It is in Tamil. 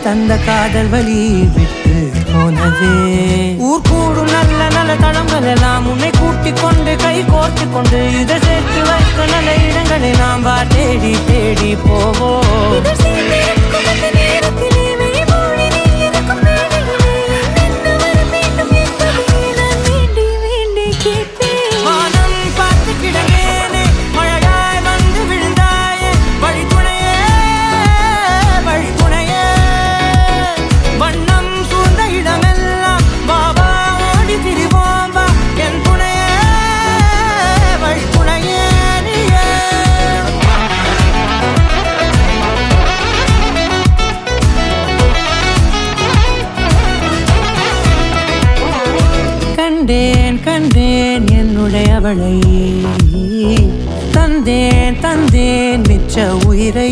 தந்த காதல் வழி விட்டு போனதே. ஊர் கூடும் நல்ல நல்ல தளங்கள் எல்லாம் உன்னை கூட்டிக் கொண்டு கை கோர்த்து கொண்டு இதை சேர்த்து வைக்க நல்ல இடங்களை நாம் வா தேடி தேடி போவோம். கண்டேன் கண்டேன் என்னுடையவளை, தந்தேன் தந்தேன் மிச்ச உயிரை.